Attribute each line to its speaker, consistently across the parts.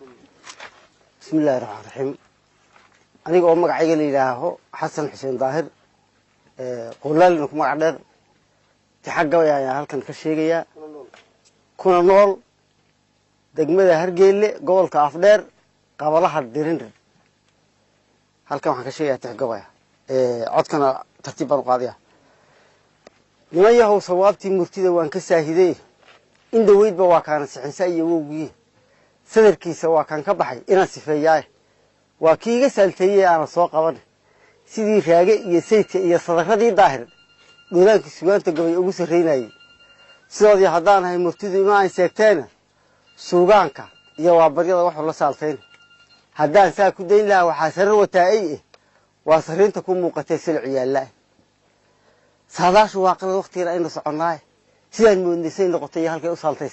Speaker 1: بسم الله الرحمن الرحيم أنا أقول مقعي لي له حسن حسين ظاهر قولال إنكم مقعدر تحققوا يعني هالكن كشيء كنا نول دقمة هرجيلي قول كافدر قبلها الدرينر هالكن كشيء تحققوا عد كان ترتيبا قاضية لما يهو صوابتي مرتدى وان كساهديه إن دويد بوا كان سحنساي ووجيه sadarkiisa waa kan ka baxay inaan sifeeyaay waa kiiga saltayay aan soo qaban sidii raage iyo saydka iyo sadaradii daahir dhulaanka suugaanta gabay ugu sareynayay sidoodii hadaan ahay murtidu ma ay seegteen suugaanka iyo waa baryada wax la saalteen hadaan saa ku deyn lahaa waxa sarar wataay waa sareynta ku muuqatay silciyaala saadaashu waa qalad waqtiga aynu soconaay sidaan moodisay noqotay halkay u saaltay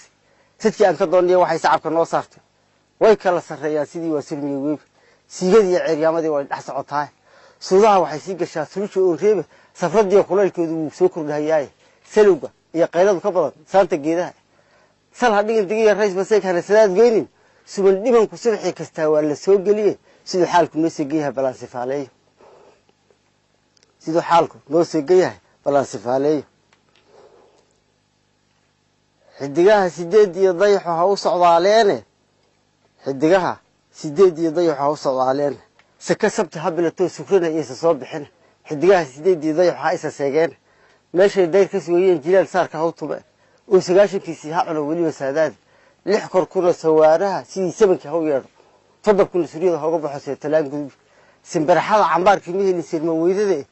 Speaker 1: sidkii aan ka doonay waxay shacabka noo saartay way kala sareeyaan sidii waa silmiga weeb siigadii ciyaaramadii way dhax socotaay suudaha waxay sii gashaa sulsho oo reeb safradii kulaylkeedu uu soo kordhayay salowga iyo qayladu ka badan saanta geedaha sal hadhigan digiga rays basay kana salaad geynin suban dhibanku subaxii kasta waa la soo galiyay sidoo xaalku noo seegayahay balansifaaleeyo sidoo xaalku noo seegayahay balansifaaleeyo xidigaha sideed iyo dayaxo ha u socdaaleene xidigaha sideed iyo dayaxo ha u socdaaleene saka sabta habilato sukrana iyo soo bixin xidigaha sideed iyo dayaxo ha isa seegeen meeshay dayr ka sugayeen jilaal saarka hawtuba oo sagaashankiisii ha cuno waliba saadaad lix kor kuna sawaaraha sidii sabanka ha u yeedho todob kun suriyada ha uga baxo talaan gudub simbaraxada cambaarkii miheli sirma weydada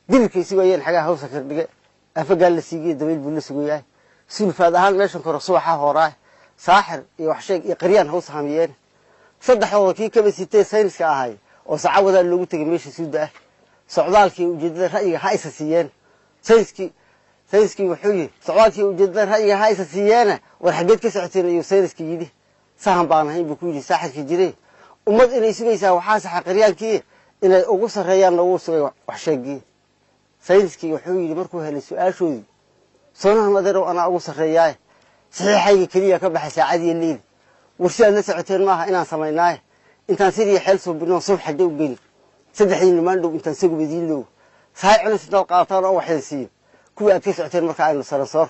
Speaker 1: dilkii sugayeen xagaa hawsa ka dhigay afagaal la siigay dabayl buu la sugayaa سلفاد أهان ماشان كرسوحة هوراي ساحر يوحشيك يقريان هو ساميين صدح هو كي كبس ستة ساينس كاهاي وسعود اللي قلت ماشي سودة سعودال كي وجد رأي هاي سيان ساينس كي وحوي سعودال كي وجد رأي هاي سيانة والحاجات كسعتين أيو ساينس كي جدي سهم بانهاي بكوجي ساحر كي جري ومد إنه يسوي يساوي حاسة قريان كي إنه أقصر ريان لو سوي وحشيك ساينس كي وحوي لمركو هالسؤال شو صنع مدرو أنا أقول سخرياي صحيح حاجة كلية كبح ساعدي الليل ورسال نسعتين معها إنا سميناه أنت نسيري حلسو بنو صبح جو بيني سدحين المندوب أنت نسيق بديلو صحيح أنا ستة القاطار أو حلسين كوي أتسعتين مركع إنه صار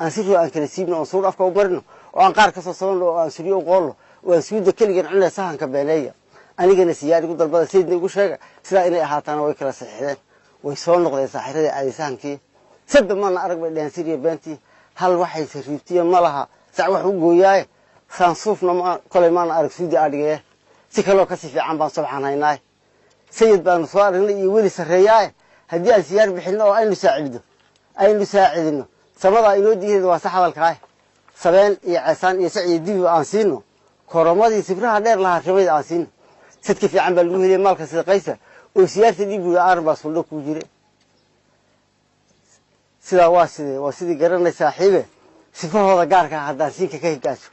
Speaker 1: أنا سيرو أن كنسيبنا وصور أفكا ومرنو وأن قار كسرنا وأن سريو وقوله وأن سويد كلي عنا سهن كبالية أنا جينا سياري قلت البلد سيدني وش حاجة سلا إني أحاطنا ويكلا سحرين ويصون نقضي سحرين على سهن كي سبب ما أنا أرجع بدي أنسيري بنتي هل واحد سريبتي ما لها ساعة وجوياي سانصوفنا ما كل ما أنا أرجع سيدي أرجع سكلو كسي في عم سبحان هاي سيد بن صار اللي يولي سرياي هدي أنسيار بحلنا وأين نساعده أين نساعدنا سبضا ينودي هذا وصحة والكاي سبين يعسان يسعي دي أنسينه كرامات سفرها دير لها شوية أنسين ست كيف عم بالمهلي مالك سيد قيسة وسيارة دي بأربع صندوق وجري سلا واسدي قرن صاحبه سفه هذا قارك هذا سيك كي كاسو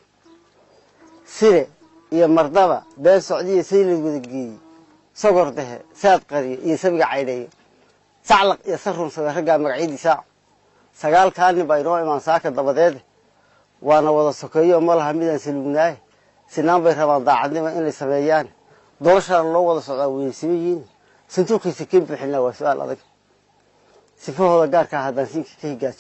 Speaker 1: سير يا مرضبة بين السعودية سيل الودقي صقر ده ساد قري يسبق عيني سعلق يسرهم سرقة مقعيد ساعة سقال كان بيروي من ساكت ضبضيد وأنا وضع سكية ومالها ميدا سلمناه سنام بيرها ضاع عندما إني سبيان دولشار الله وضع سعودية سبيين سنتوكي سكين بحنا وسؤال هذا سفه هذا قارك هذا سيك كي جات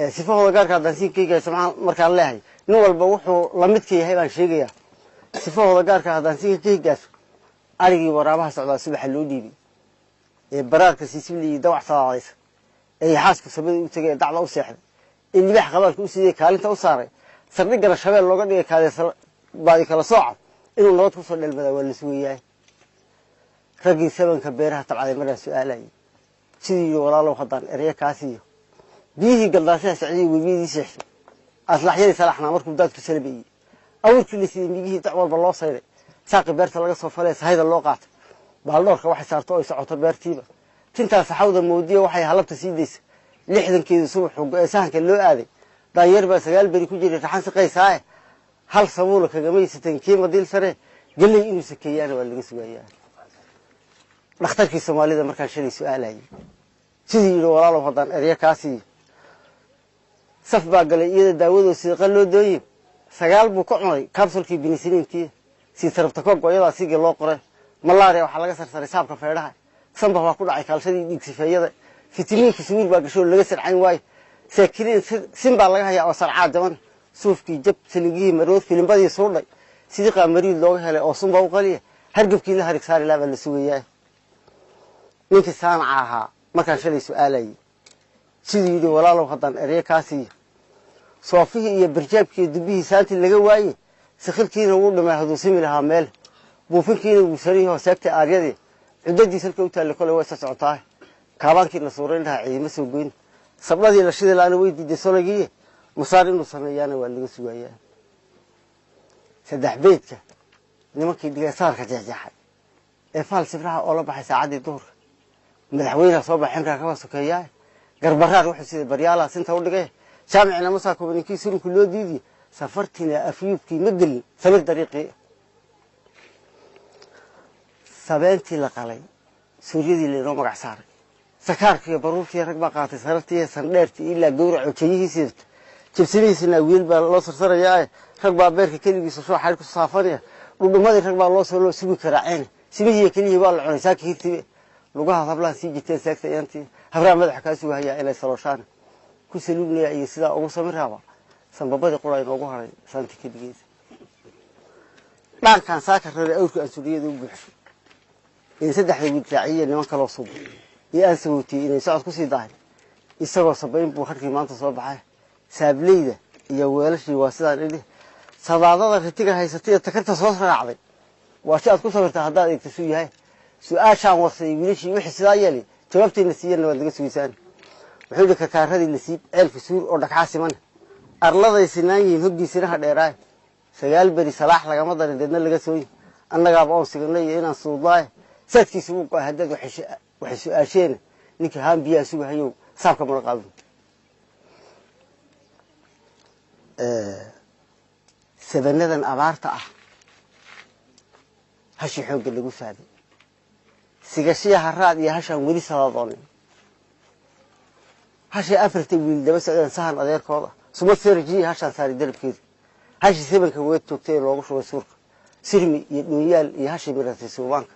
Speaker 1: سفه هذا قارك هذا سيك كي جات سمع مركز الله نول بوحو لمتكي هاي شيء سفه هذا قارك هذا سيك كي جات أرجع ورابها سعودة سبح اللودي براك سيسبلي دوع صاعس أي حاسك سبب وتجي دعوة وسحر اللي بيح خلاص كوسي كالنت وصاري صدق الشباب اللي قد كذا بعد كلا صعب إنه لا توصل للبلد ولا سوياه رجل سبب كبيرها طبعا مرة سؤالي سيدي ولا لو خضر إريا كاسيو بيه قلداسة سعدي وبيه سح أصلح يدي صلحنا مركب داد كسلبي أول كل سيدي بيجي تعور بالله صير ساق بيرت لقى صفليس هيدا اللوقات بالله كواحد صار طوي سعوت بيرتيبه تنتا سحود المودية وحي هلبت سيديس لحدن كذا صبح وسهن كلو آذي داير بس قال بريكو جري تحنس قيس هاي هل صبولك جميع ستنكيم وديل سره قال لي إنه سكيان ولا قسويان نختار الصومالي ده مركز شيء سؤال هاي سيدي ولا لو فضل أريا كاسي صف باقي إذا داود وسيقل له دويب sagaal buu ku cunay kapsulkii binisiniintii si tarabta ka gooyada sigii loo qoray malaria waxa laga sarsaray saabka feedhaha sanba waa ku dhacay kaalshadii dhiig sifeeyada fitamiinka suur baa gasho laga sarcayn waay saakiriin simba laga hayaa oo sarcaa jaban suufkii jab saligii marood filimmadii soo dhay sidii qaamariid looga helay oo sunba u qaliya hargabkii la harig saari laaba la sugayaa ninkii saan ahaa markaan shalay su'aalayay sidii yidhi walaalow haddaan erey kaasi soofihii iyo barjaabkii dubihii saantii laga waayey sakhirkiina wuu dhamay haduu simi lahaa meel buufinkiina wuu sariyay seegtay aaryadii ciddadii salka u taallay kole way socotaa kaabaankii la suuray lahaa ciidama soo goyn sabladii la shidii laana way diiday sologii musaar inuu sameeyaana waa laga sugayaa saddex beedka nimankii dhigasaarka jeexjeexay ee faal sibraha oo la baxay saacadii duhurka madaxweynaha soo baxay ximraa ka sokeeyaa garbaraar wuxuu sida baryaala sinta u dhigay jaamicna masaa kubankii surunku loo diiday safartina afyubkii magal sabir dariiqi sabeentii la qalay suuriyadii leeno magac saaray sakaarkii baruurtii rag baa qaatay sarartii sandheertii ilaa gowrac jeeyihiisa jibsinihiisna wiil baa loo sarsarayaa rag baa beerka kaligiisa soo xariir ku saafanaya dhudhumadii rag baa loo soo sugi karaaceen simihii kaliya waa la cunay saakirtii lugaha hablaha sii jiteen saagtay intii habraa madax ka soo hayaa inay salooshaan ku saluunaya iyo sida ugu samiraaba sanbabada qolay noogu haray saanti kaligiisa dhankan saakar reer awrka ansuriyada u buuxshay in saddexda wiil raaciye niman kale oo soo iyo aan sawootay inay socod ku sii dahay isagoo sabayn buu harkii maanta soo baxay saableyda iyo weelashii waa sidaan idhi sadaadada ritiga haysatay takarta soo raacday waa si aad ku sabirtaa haddaad eegto suu yahay su'aashaan warsay wiilashii wixii sidaa yeelay jawaabtiina siiyeen waa laga sugisaan wuxuu yidhi karkaaradii nasiib ceelka suur oo dhagxaa siman arladay sinaan yihiin hoggiisinaha dheeraay sagaal beri salaax lagama darin deedna laga sooyi annagaaba oon siganay iyo inaan suudlaaye saadkiisa wuu go'ay haddaad waxay su'aasheen ninka haan biyaha sugahayow saabka mana qaadin sabanadan abaarta ah hashi xoogga lagu saaday sigashiyaha raad iyo hashaan weli sadadoonin hashi afarta wiil daba socdeen sahan adeerkooda suma serji hashaan saari dalabkeeda hashi sebanka way toogtay loogu shubay suurka sirmi iyo dhunyaal iyo hashi miratay suubaanka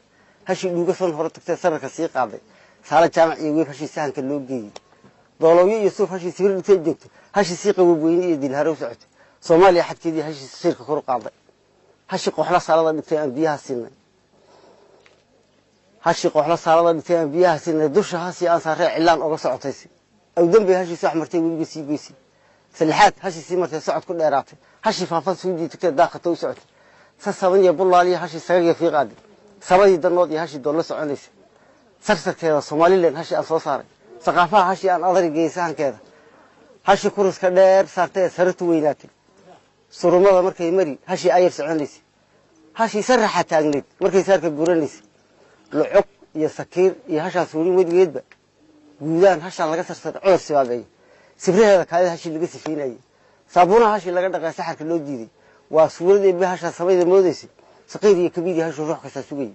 Speaker 1: hashi dhuuga san hore tagtay sararka sii qaaday saala jaamac iyo weeb hashi sahanka loo geeyey doolowyo iyo suuf hashi sibir dhigtay joogtay hashi sii qabow weyne iyo dilharow socotay soomaaliya xadkeedii hashi sirka kor qaaday hashi qoxla salada dhigtay aan biyaha siinay hashi qoxla salada dhigtay aan biyaha siinay dusha hasi aan saarey cilaan uga socotay aw dambe hashi soo xmartay weliba sii goysay salixaad hashi sii martay socod ku dheeraatay hashi faafan soo jiitay daaqata u socotay sasaban iyo bulaaliya hashi sagaga fiiqaaday sabadii danood iyo hashi doon la soconaysay sarsarkeeda Soomaaliland hashi aan soo saaray saqaafaha hashi aan adari geesahankeeda hashi kuruska dheer saartay sartu weynaatay surumada markay mari hashi ayar soconaysay hashi sarraxa taagneed markay saarka guranaysay lucub iyo sakiir iyo hashaan suurin wadigeedba guudaan hashaan laga sarsaday cudur sibaabay sibraheeda kaada hashi laga sifiinayay saabuuna hashi laga dhaqay saxarka loo diiday waa suurada ilmi hashaan samayda moodaysay saqiir iyo kabiir hashi ruux kasta sugay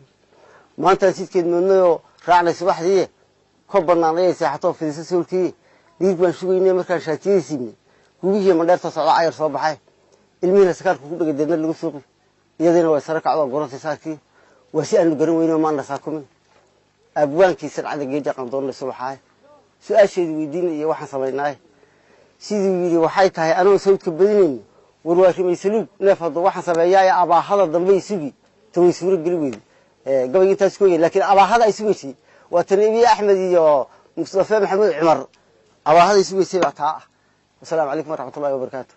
Speaker 1: maanta sidkeed moodnayo raacnay subaxdii ko banaanay saaxato fidisa sulkii diig baan sugaynay markaan shaatiyiisii gubihii mandheerta socda ayar soo baxay ilmihiina sakarku ku dhigay deedna lagu suuqay iyadina way sare kacdo gorantay saakii waa si aan garan weyno ma nasaakumin abwaankii sarcada geeja qandoon subaxay su'aasheedu weydiin iyo waxaan sameeynaay sidii yiri waxay tahay anoo sawdka badinayn warwaashimay saluug neef hada waxaan sameeyaa abaahada dambe isugi taway suura gali weeyay gabayga taas ku yeelay laakiin abaahada ay sugaysay waa Tanibi Axmed iyo Mustafa Maxamed Umar abaahada isugaysay baa taa. Assalaamu alaykum wa rahmatullahi wa barakatuh.